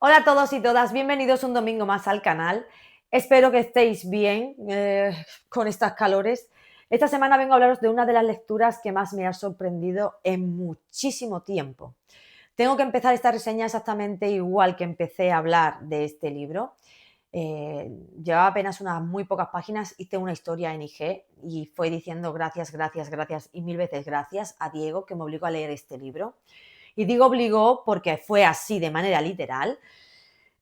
Hola a todos y todas, bienvenidos un domingo más al canal. Espero que estéis bien con estas calores. Esta semana vengo a hablaros de una de las lecturas que más me ha sorprendido en muchísimo tiempo. Tengo que empezar esta reseña exactamente igual que empecé a hablar de este libro. Llevaba apenas unas muy pocas páginas, hice una historia en IG y fue diciendo gracias, gracias, gracias y mil veces gracias a Diego que me obligó a leer este libro. Y digo obligó porque fue así de manera literal.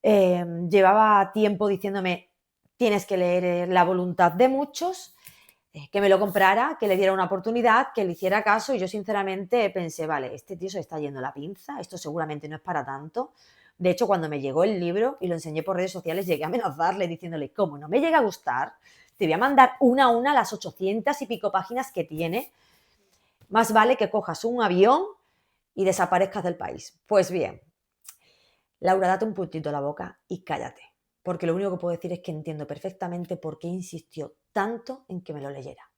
Llevaba tiempo diciéndome, tienes que leer La voluntad de muchos, que me lo comprara, que le diera una oportunidad, que le hiciera caso y yo sinceramente pensé, vale, este tío se está yendo la pinza, esto seguramente no es para tanto. De hecho, cuando me llegó el libro y lo enseñé por redes sociales, llegué a amenazarle diciéndole, como no me llega a gustar, te voy a mandar una a una las 800 y pico páginas que tiene, más vale que cojas un avión y desaparezcas del país. Pues bien, Laura, date un puntito a la boca y cállate, porque lo único que puedo decir es que entiendo perfectamente por qué insistió tanto en que me lo leyera.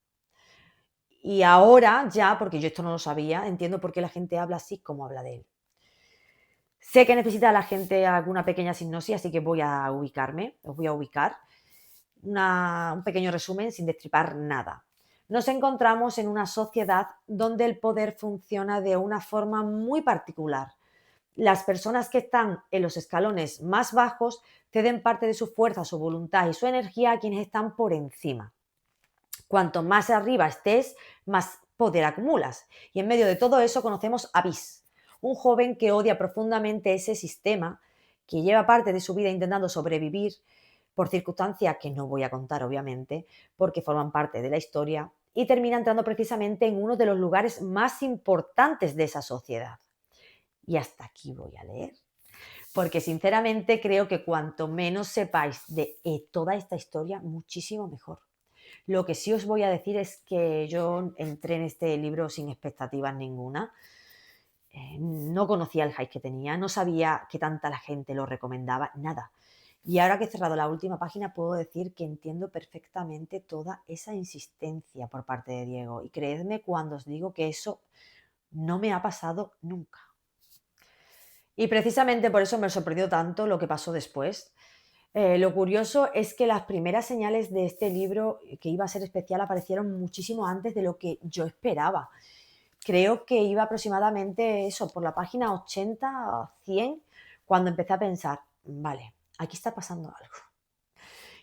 Y ahora ya, porque yo esto no lo sabía, entiendo por qué la gente habla así como habla de él. Sé que necesita la gente alguna pequeña sinopsis, así que voy a ubicarme, os voy a ubicar. Un pequeño resumen sin destripar nada. Nos encontramos en una sociedad donde el poder funciona de una forma muy particular. Las personas que están en los escalones más bajos ceden parte de su fuerza, su voluntad y su energía a quienes están por encima. Cuanto más arriba estés, más poder acumulas. Y en medio de todo eso conocemos a Bis, un joven que odia profundamente ese sistema, que lleva parte de su vida intentando sobrevivir por circunstancias que no voy a contar, obviamente, porque forman parte de la historia, y termina entrando precisamente en uno de los lugares más importantes de esa sociedad. Y hasta aquí voy a leer, porque sinceramente creo que cuanto menos sepáis de toda esta historia, muchísimo mejor. Lo que sí os voy a decir es que yo entré en este libro sin expectativas ninguna. No conocía el hype que tenía, no sabía que tanta la gente lo recomendaba, nada. Y ahora que he cerrado la última página puedo decir que entiendo perfectamente toda esa insistencia por parte de Diego. Y creedme cuando os digo que eso no me ha pasado nunca. Y precisamente por eso me sorprendió tanto lo que pasó después. Lo curioso es que las primeras señales de este libro, que iba a ser especial, aparecieron muchísimo antes de lo que yo esperaba. Creo que iba aproximadamente eso, por la página 80 o 100, cuando empecé a pensar, vale, aquí está pasando algo.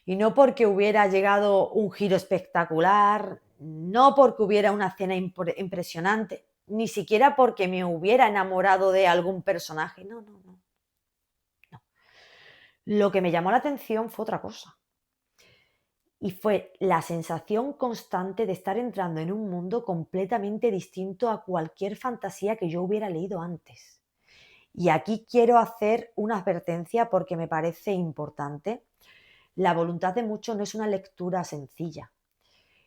Y no porque hubiera llegado un giro espectacular, no porque hubiera una escena impresionante, ni siquiera porque me hubiera enamorado de algún personaje, no, no, no. Lo que me llamó la atención fue otra cosa. Y fue la sensación constante de estar entrando en un mundo completamente distinto a cualquier fantasía que yo hubiera leído antes. Y aquí quiero hacer una advertencia porque me parece importante. La voluntad de muchos no es una lectura sencilla.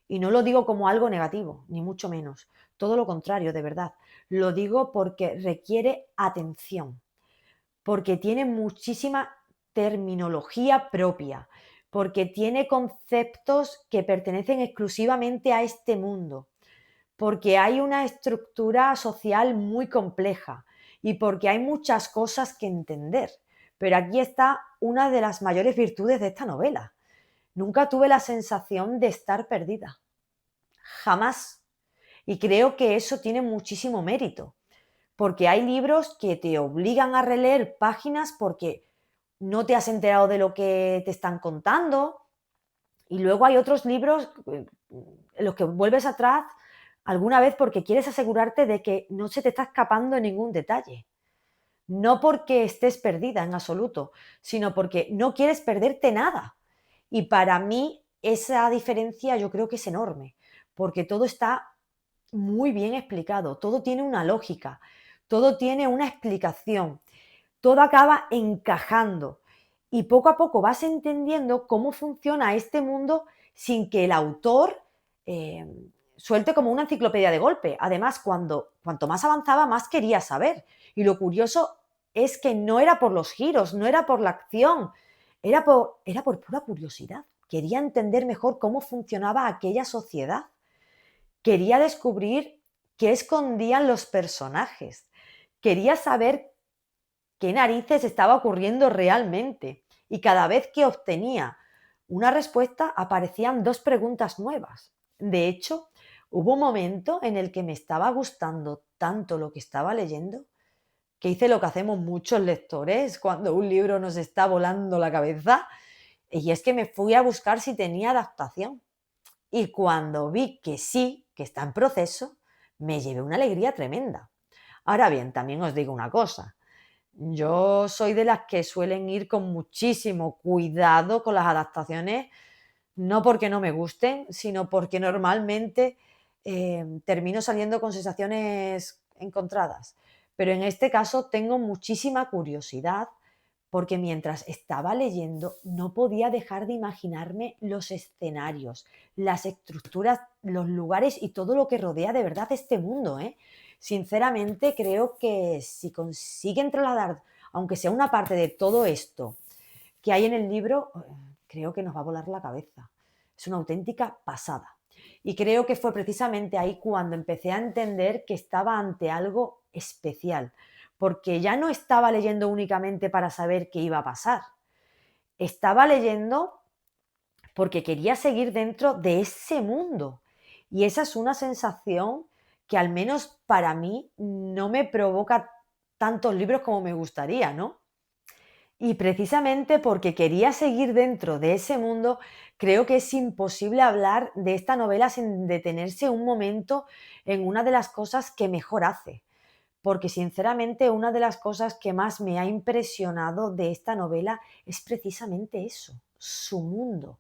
Y no lo digo como algo negativo, ni mucho menos. Todo lo contrario, de verdad. Lo digo porque requiere atención, porque tiene muchísima terminología propia, porque tiene conceptos que pertenecen exclusivamente a este mundo, porque hay una estructura social muy compleja y porque hay muchas cosas que entender. Pero aquí está una de las mayores virtudes de esta novela. Nunca tuve la sensación de estar perdida. Jamás. Y creo que eso tiene muchísimo mérito, porque hay libros que te obligan a releer páginas porque no te has enterado de lo que te están contando, y luego hay otros libros en los que vuelves atrás alguna vez porque quieres asegurarte de que no se te está escapando ningún detalle. No porque estés perdida en absoluto, sino porque no quieres perderte nada. Y para mí esa diferencia yo creo que es enorme, porque todo está muy bien explicado, todo tiene una lógica, todo tiene una explicación, todo acaba encajando y poco a poco vas entendiendo cómo funciona este mundo sin que el autor eh, suelte como una enciclopedia de golpe. Además, cuanto más avanzaba, más quería saber. Y lo curioso es que no era por los giros, no era por la acción, era por pura curiosidad. Quería entender mejor cómo funcionaba aquella sociedad. Quería descubrir qué escondían los personajes. Quería saber qué narices estaba ocurriendo realmente. Y cada vez que obtenía una respuesta aparecían dos preguntas nuevas. De hecho, hubo un momento en el que me estaba gustando tanto lo que estaba leyendo que hice lo que hacemos muchos lectores cuando un libro nos está volando la cabeza, y es que me fui a buscar si tenía adaptación. Y cuando vi que sí, que está en proceso, me llevé una alegría tremenda. Ahora bien, también os digo una cosa. Yo soy de las que suelen ir con muchísimo cuidado con las adaptaciones, no porque no me gusten, sino porque normalmente termino saliendo con sensaciones encontradas. Pero en este caso tengo muchísima curiosidad porque mientras estaba leyendo no podía dejar de imaginarme los escenarios, las estructuras, los lugares y todo lo que rodea de verdad este mundo, ¿eh? Sinceramente creo que si consiguen trasladar, aunque sea una parte de todo esto que hay en el libro, creo que nos va a volar la cabeza. Es una auténtica pasada. Y creo que fue precisamente ahí cuando empecé a entender que estaba ante algo especial, porque ya no estaba leyendo únicamente para saber qué iba a pasar. Estaba leyendo porque quería seguir dentro de ese mundo. Y esa es una sensación que al menos para mí no me provoca tantos libros como me gustaría, ¿no? Y precisamente porque quería seguir dentro de ese mundo, creo que es imposible hablar de esta novela sin detenerse un momento en una de las cosas que mejor hace. Porque sinceramente una de las cosas que más me ha impresionado de esta novela es precisamente eso, su mundo.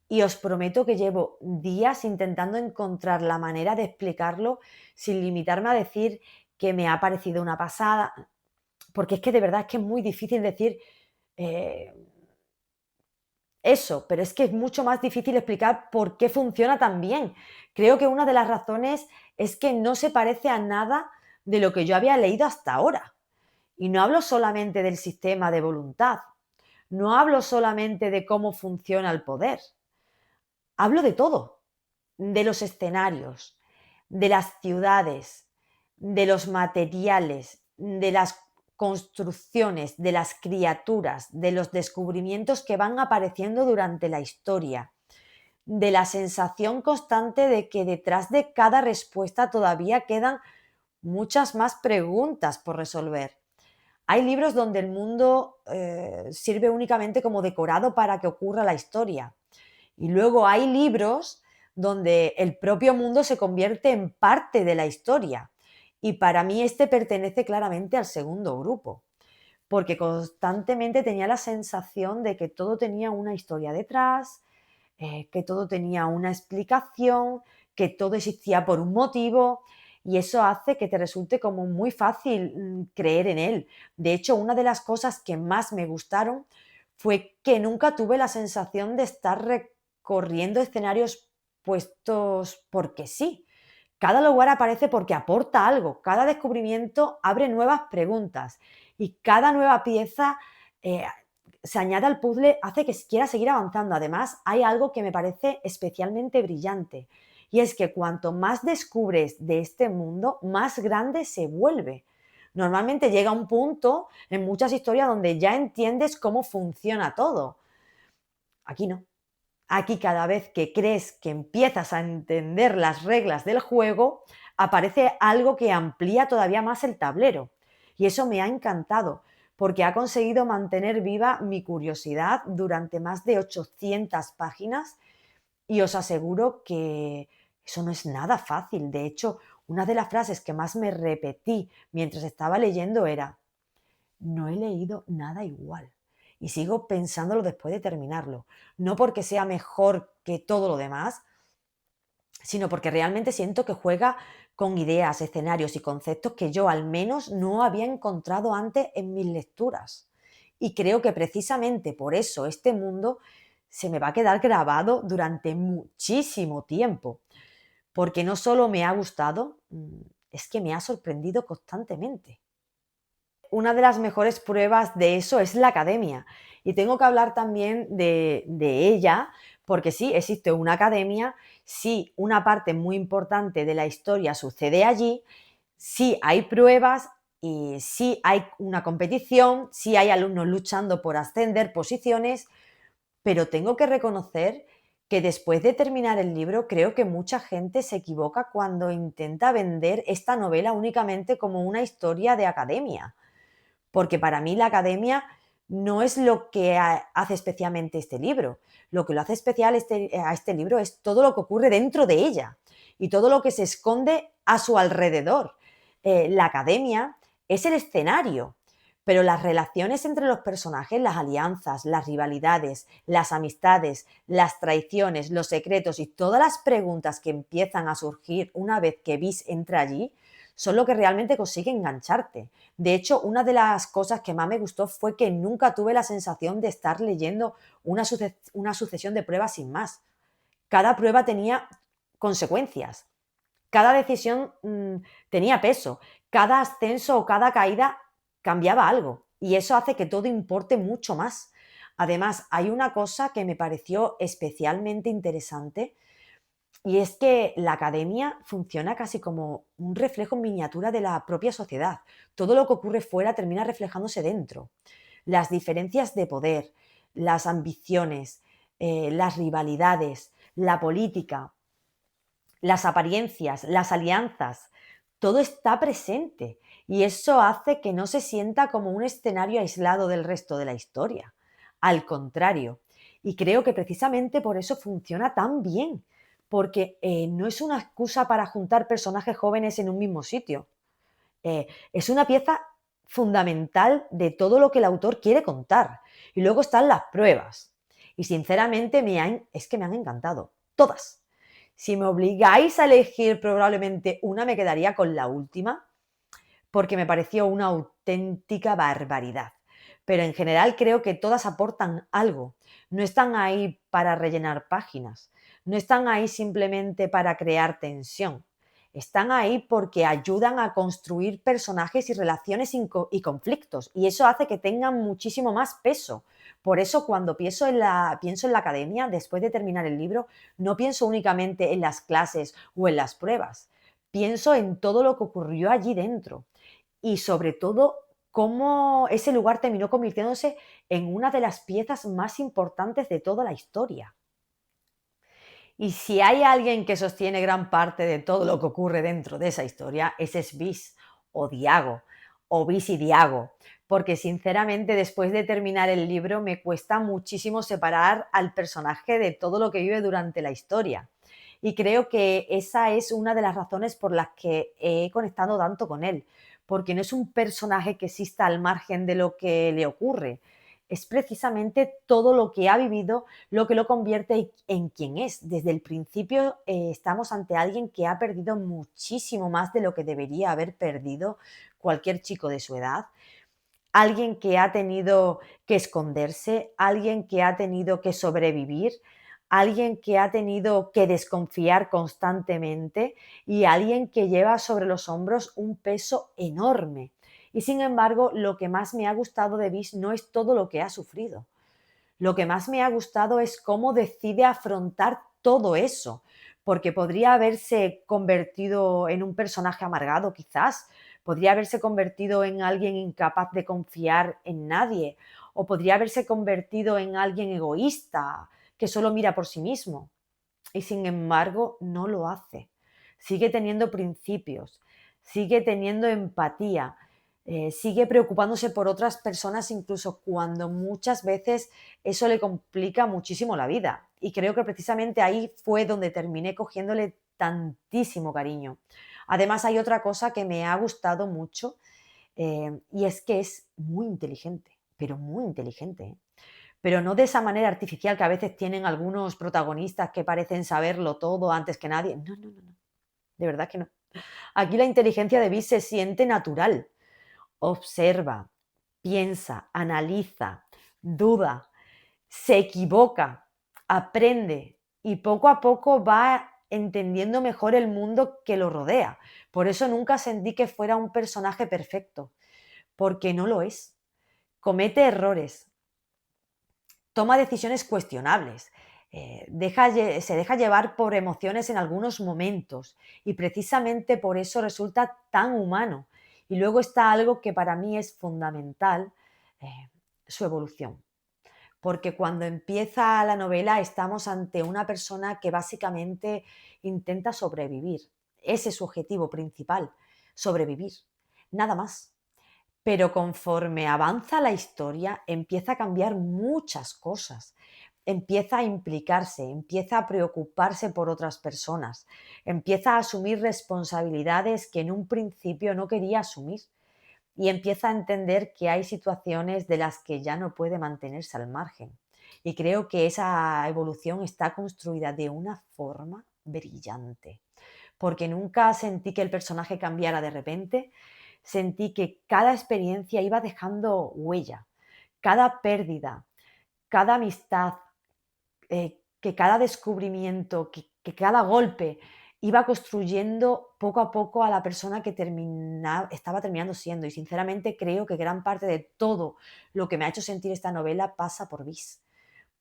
Y os prometo que llevo días intentando encontrar la manera de explicarlo sin limitarme a decir que me ha parecido una pasada, porque es que de verdad es que es muy difícil decir eh, eso, pero es que es mucho más difícil explicar por qué funciona tan bien. Creo que una de las razones es que no se parece a nada de lo que yo había leído hasta ahora. Y no hablo solamente del sistema de voluntad, no hablo solamente de cómo funciona el poder, hablo de todo, de los escenarios, de las ciudades, de los materiales, de las construcciones, de las criaturas, de los descubrimientos que van apareciendo durante la historia, de la sensación constante de que detrás de cada respuesta todavía quedan muchas más preguntas por resolver. Hay libros donde el mundo sirve únicamente como decorado para que ocurra la historia. Y luego hay libros donde el propio mundo se convierte en parte de la historia. Y para mí este pertenece claramente al segundo grupo, porque constantemente tenía la sensación de que todo tenía una historia detrás, que todo tenía una explicación, que todo existía por un motivo, y eso hace que te resulte como muy fácil creer en él. De hecho, una de las cosas que más me gustaron fue que nunca tuve la sensación de estar recorriendo escenarios puestos porque sí. Cada lugar aparece porque aporta algo, cada descubrimiento abre nuevas preguntas y cada nueva pieza eh, se añade al puzzle hace que quiera seguir avanzando. Además, hay algo que me parece especialmente brillante y es que cuanto más descubres de este mundo, más grande se vuelve. Normalmente llega un punto en muchas historias donde ya entiendes cómo funciona todo. Aquí no. Aquí cada vez que crees que empiezas a entender las reglas del juego, aparece algo que amplía todavía más el tablero. Y eso me ha encantado, porque ha conseguido mantener viva mi curiosidad durante más de 800 páginas y os aseguro que eso no es nada fácil. De hecho, una de las frases que más me repetí mientras estaba leyendo era: no he leído nada igual. Y sigo pensándolo después de terminarlo. No porque sea mejor que todo lo demás, sino porque realmente siento que juega con ideas, escenarios y conceptos que yo al menos no había encontrado antes en mis lecturas. Y creo que precisamente por eso este mundo se me va a quedar grabado durante muchísimo tiempo. Porque no solo me ha gustado, es que me ha sorprendido constantemente. Una de las mejores pruebas de eso es la academia. Y tengo que hablar también de ella, porque sí, existe una academia, sí, una parte muy importante de la historia sucede allí, sí, hay pruebas y sí hay una competición, sí hay alumnos luchando por ascender posiciones, pero tengo que reconocer que después de terminar el libro creo que mucha gente se equivoca cuando intenta vender esta novela únicamente como una historia de academia, porque para mí la academia no es lo que hace especialmente este libro. Lo que lo hace especial a este libro es todo lo que ocurre dentro de ella y todo lo que se esconde a su alrededor. La academia es el escenario, pero las relaciones entre los personajes, las alianzas, las rivalidades, las amistades, las traiciones, los secretos y todas las preguntas que empiezan a surgir una vez que Vis entra allí, son lo que realmente consigue engancharte. De hecho, una de las cosas que más me gustó fue que nunca tuve la sensación de estar leyendo una sucesión de pruebas sin más. Cada prueba tenía consecuencias, cada decisión tenía peso, cada ascenso o cada caída cambiaba algo y eso hace que todo importe mucho más. Además, hay una cosa que me pareció especialmente interesante y es que la academia funciona casi como un reflejo en miniatura de la propia sociedad. Todo lo que ocurre fuera termina reflejándose dentro. Las diferencias de poder, las ambiciones, las rivalidades, la política, las apariencias, las alianzas, todo está presente y eso hace que no se sienta como un escenario aislado del resto de la historia. Al contrario, y creo que precisamente por eso funciona tan bien, porque no es una excusa para juntar personajes jóvenes en un mismo sitio. Es una pieza fundamental de todo lo que el autor quiere contar. Y luego están las pruebas. Y sinceramente es que me han encantado. Todas. Si me obligáis a elegir probablemente una, me quedaría con la última, porque me pareció una auténtica barbaridad. Pero en general creo que todas aportan algo. No están ahí para rellenar páginas. No están ahí simplemente para crear tensión. Están ahí porque ayudan a construir personajes y relaciones y conflictos. Y eso hace que tengan muchísimo más peso. Por eso cuando pienso en la academia, después de terminar el libro, no pienso únicamente en las clases o en las pruebas. Pienso en todo lo que ocurrió allí dentro y sobre todo cómo ese lugar terminó convirtiéndose en una de las piezas más importantes de toda la historia. Y si hay alguien que sostiene gran parte de todo lo que ocurre dentro de esa historia, ese es Vis o Diago, o Vis y Diago, porque sinceramente después de terminar el libro me cuesta muchísimo separar al personaje de todo lo que vive durante la historia. Y creo que esa es una de las razones por las que he conectado tanto con él, porque no es un personaje que exista al margen de lo que le ocurre, es precisamente todo lo que ha vivido lo que lo convierte en quien es. Desde el principio estamos ante alguien que ha perdido muchísimo más de lo que debería haber perdido cualquier chico de su edad, alguien que ha tenido que esconderse, alguien que ha tenido que sobrevivir, alguien que ha tenido que desconfiar constantemente y alguien que lleva sobre los hombros un peso enorme. Y sin embargo, lo que más me ha gustado de Vis no es todo lo que ha sufrido. Lo que más me ha gustado es cómo decide afrontar todo eso, porque podría haberse convertido en un personaje amargado quizás, podría haberse convertido en alguien incapaz de confiar en nadie, o podría haberse convertido en alguien egoísta, que solo mira por sí mismo. Y sin embargo, no lo hace. Sigue teniendo principios, sigue teniendo empatía, sigue preocupándose por otras personas incluso cuando muchas veces eso le complica muchísimo la vida. Y creo que precisamente ahí fue donde terminé cogiéndole tantísimo cariño. Además, hay otra cosa que me ha gustado mucho y es que es muy inteligente, pero muy inteligente. ¿Eh? Pero no de esa manera artificial que a veces tienen algunos protagonistas que parecen saberlo todo antes que nadie. No, no, no, no. De verdad que no. Aquí la inteligencia de Vis se siente natural. Observa, piensa, analiza, duda, se equivoca, aprende y poco a poco va entendiendo mejor el mundo que lo rodea. Por eso nunca sentí que fuera un personaje perfecto, porque no lo es. Comete errores, toma decisiones cuestionables, se deja llevar por emociones en algunos momentos y precisamente por eso resulta tan humano. Y luego está algo que para mí es fundamental, eh, su evolución. Porque cuando empieza la novela estamos ante una persona que básicamente intenta sobrevivir. Ese es su objetivo principal, sobrevivir, nada más. Pero conforme avanza la historia, empieza a cambiar muchas cosas. Empieza a implicarse, empieza a preocuparse por otras personas, empieza a asumir responsabilidades que en un principio no quería asumir y empieza a entender que hay situaciones de las que ya no puede mantenerse al margen. Y creo que esa evolución está construida de una forma brillante, porque nunca sentí que el personaje cambiara de repente, sentí que cada experiencia iba dejando huella, cada pérdida, cada amistad, que cada descubrimiento, que cada golpe iba construyendo poco a poco a la persona que estaba terminando siendo. Y sinceramente creo que gran parte de todo lo que me ha hecho sentir esta novela pasa por Vis,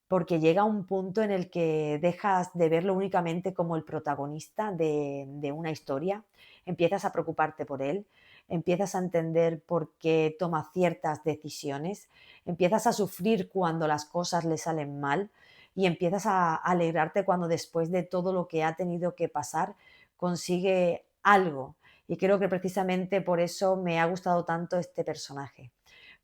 porque llega un punto en el que dejas de verlo únicamente como el protagonista de una historia, empiezas a preocuparte por él, empiezas a entender por qué toma ciertas decisiones, empiezas a sufrir cuando las cosas le salen mal y empiezas a alegrarte cuando después de todo lo que ha tenido que pasar consigue algo. Y creo que precisamente por eso me ha gustado tanto este personaje,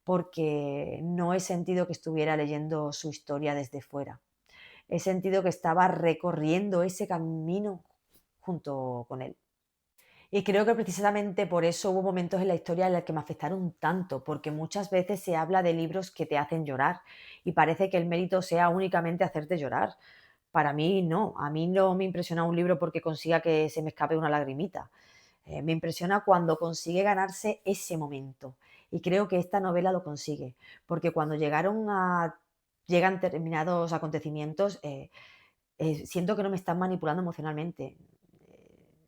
porque no he sentido que estuviera leyendo su historia desde fuera. He sentido que estaba recorriendo ese camino junto con él. Y creo que precisamente por eso hubo momentos en la historia en los que me afectaron tanto, porque muchas veces se habla de libros que te hacen llorar y parece que el mérito sea únicamente hacerte llorar. Para mí no, a mí no me impresiona un libro porque consiga que se me escape una lagrimita. Me impresiona cuando consigue ganarse ese momento. Y creo que esta novela lo consigue, porque cuando llegan determinados acontecimientos, siento que no me están manipulando emocionalmente.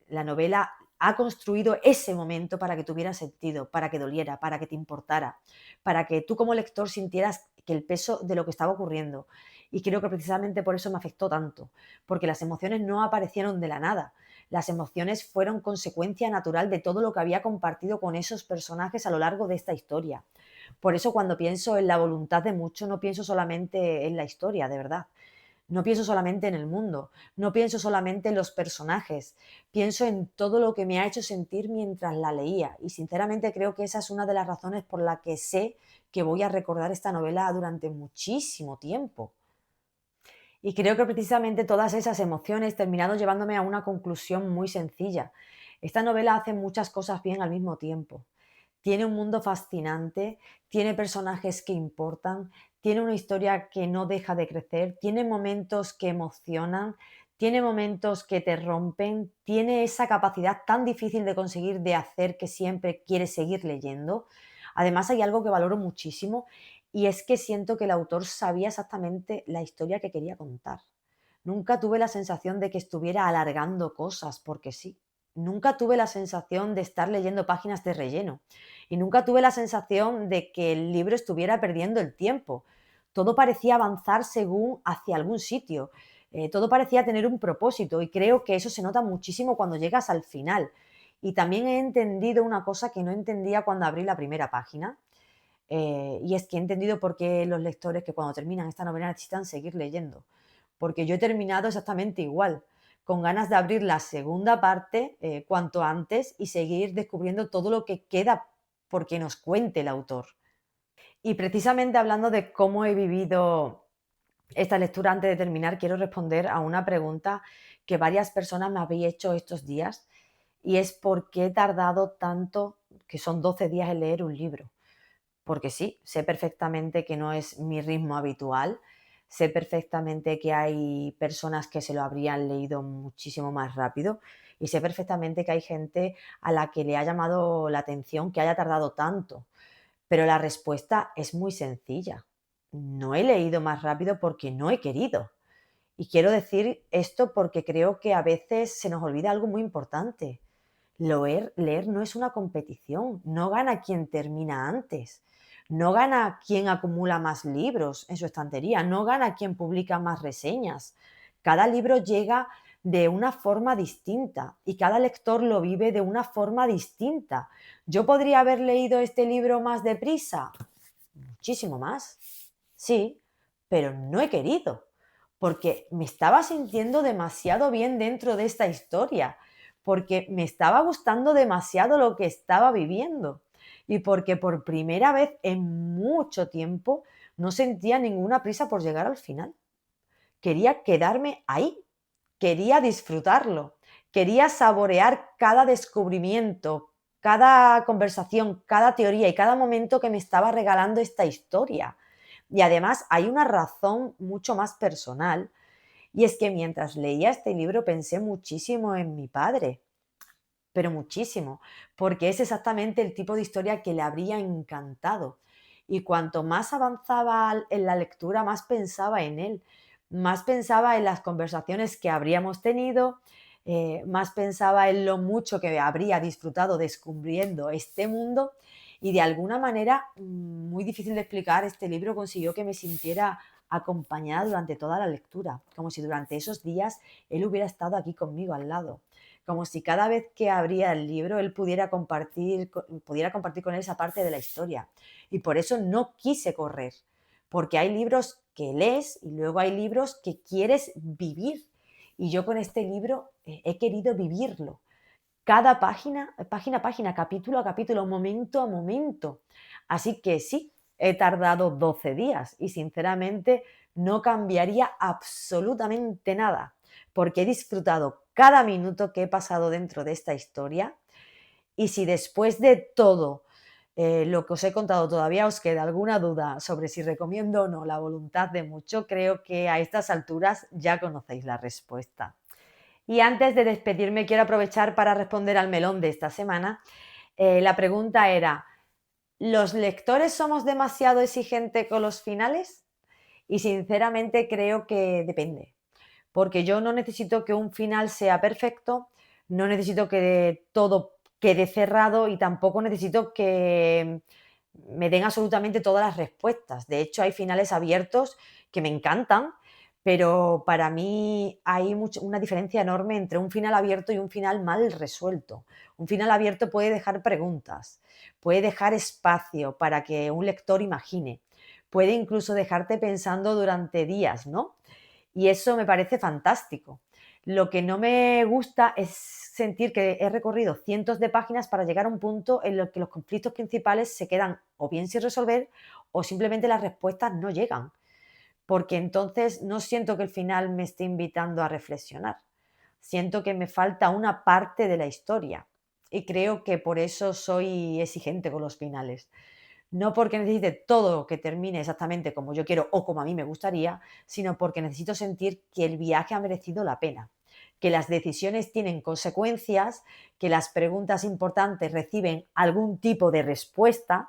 La novela ha construido ese momento para que tuviera sentido, para que doliera, para que te importara, para que tú como lector sintieras que el peso de lo que estaba ocurriendo. Y creo que precisamente por eso me afectó tanto, porque las emociones no aparecieron de la nada. Las emociones fueron consecuencia natural de todo lo que había compartido con esos personajes a lo largo de esta historia. Por eso cuando pienso en la voluntad de mucho, no pienso solamente en la historia, de verdad. No pienso solamente en el mundo, no pienso solamente en los personajes, pienso en todo lo que me ha hecho sentir mientras la leía y sinceramente creo que esa es una de las razones por la que sé que voy a recordar esta novela durante muchísimo tiempo. Y creo que precisamente todas esas emociones terminaron llevándome a una conclusión muy sencilla. Esta novela hace muchas cosas bien al mismo tiempo. Tiene un mundo fascinante, tiene personajes que importan, tiene una historia que no deja de crecer, tiene momentos que emocionan, tiene momentos que te rompen, tiene esa capacidad tan difícil de conseguir de hacer que siempre quieres seguir leyendo. Además hay algo que valoro muchísimo y es que siento que el autor sabía exactamente la historia que quería contar. Nunca tuve la sensación de que estuviera alargando cosas porque sí. Nunca tuve la sensación de estar leyendo páginas de relleno y nunca tuve la sensación de que el libro estuviera perdiendo el tiempo. Todo parecía avanzar según hacia algún sitio, todo parecía tener un propósito y creo que eso se nota muchísimo cuando llegas al final. Y también he entendido una cosa que no entendía cuando abrí la primera página, y es que he entendido por qué los lectores que cuando terminan esta novela necesitan seguir leyendo, porque yo he terminado exactamente igual, con ganas de abrir la segunda parte cuanto antes y seguir descubriendo todo lo que queda porque nos cuente el autor. Y precisamente hablando de cómo he vivido esta lectura antes de terminar, quiero responder a una pregunta que varias personas me habéis hecho estos días y es por qué he tardado tanto, que son 12 días en leer un libro. Porque sí, sé perfectamente que no es mi ritmo habitual, sé perfectamente que hay personas que se lo habrían leído muchísimo más rápido y sé perfectamente que hay gente a la que le ha llamado la atención que haya tardado tanto. Pero la respuesta es muy sencilla. No he leído más rápido porque no he querido. Y quiero decir esto porque creo que a veces se nos olvida algo muy importante. Leer no es una competición, no gana quien termina antes, no gana quien acumula más libros en su estantería, no gana quien publica más reseñas. Cada libro llega de una forma distinta y cada lector lo vive de una forma distinta. ¿Yo podría haber leído este libro más deprisa? Muchísimo más. Sí, pero no he querido, porque me estaba sintiendo demasiado bien dentro de esta historia, porque me estaba gustando demasiado lo que estaba viviendo y porque por primera vez en mucho tiempo no sentía ninguna prisa por llegar al final. Quería quedarme ahí, quería disfrutarlo, quería saborear cada descubrimiento, cada conversación, cada teoría y cada momento que me estaba regalando esta historia. Y además hay una razón mucho más personal, y es que mientras leía este libro pensé muchísimo en mi padre, pero muchísimo, porque es exactamente el tipo de historia que le habría encantado. Y cuanto más avanzaba en la lectura, más pensaba en él, más pensaba en las conversaciones que habríamos tenido, más pensaba en lo mucho que habría disfrutado descubriendo este mundo y de alguna manera, muy difícil de explicar, este libro consiguió que me sintiera acompañada durante toda la lectura, como si durante esos días él hubiera estado aquí conmigo al lado, como si cada vez que abría el libro él pudiera compartir con él esa parte de la historia. Y por eso no quise correr, porque hay libros que lees y luego hay libros que quieres vivir. Y yo con este libro he querido vivirlo. Cada página, página a página, capítulo a capítulo, momento a momento. Así que sí, he tardado 12 días y sinceramente no cambiaría absolutamente nada, porque he disfrutado cada minuto que he pasado dentro de esta historia y si después de todo lo que os he contado todavía os queda alguna duda sobre si recomiendo o no La voluntad de Mucho, creo que a estas alturas ya conocéis la respuesta. Y antes de despedirme quiero aprovechar para responder al melón de esta semana. La pregunta era, ¿los lectores somos demasiado exigentes con los finales? Y sinceramente creo que depende, porque yo no necesito que un final sea perfecto, no necesito que todo quede cerrado y tampoco necesito que me den absolutamente todas las respuestas. De hecho, hay finales abiertos que me encantan, pero para mí hay una diferencia enorme entre un final abierto y un final mal resuelto. Un final abierto puede dejar preguntas, puede dejar espacio para que un lector imagine, puede incluso dejarte pensando durante días, ¿no? Y eso me parece fantástico. Lo que no me gusta es sentir que he recorrido cientos de páginas para llegar a un punto en el que los conflictos principales se quedan o bien sin resolver o simplemente las respuestas no llegan, porque entonces no siento que el final me esté invitando a reflexionar. Siento que me falta una parte de la historia y creo que por eso soy exigente con los finales. No porque necesite todo que termine exactamente como yo quiero o como a mí me gustaría, sino porque necesito sentir que el viaje ha merecido la pena, que las decisiones tienen consecuencias, que las preguntas importantes reciben algún tipo de respuesta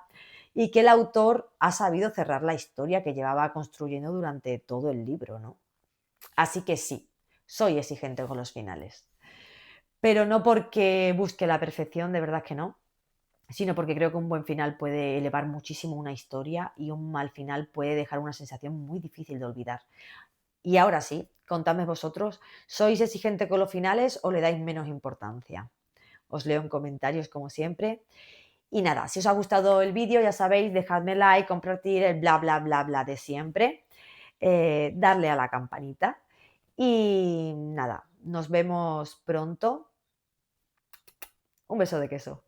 y que el autor ha sabido cerrar la historia que llevaba construyendo durante todo el libro, ¿no? Así que sí, soy exigente con los finales, pero no porque busque la perfección, de verdad que no, sino porque creo que un buen final puede elevar muchísimo una historia y un mal final puede dejar una sensación muy difícil de olvidar. Y ahora sí, contadme vosotros, ¿sois exigente con los finales o le dais menos importancia? Os leo en comentarios como siempre. Y nada, si os ha gustado el vídeo, ya sabéis, dejadme like, compartir el bla bla bla bla de siempre, darle a la campanita. Y nada, nos vemos pronto. Un beso de queso.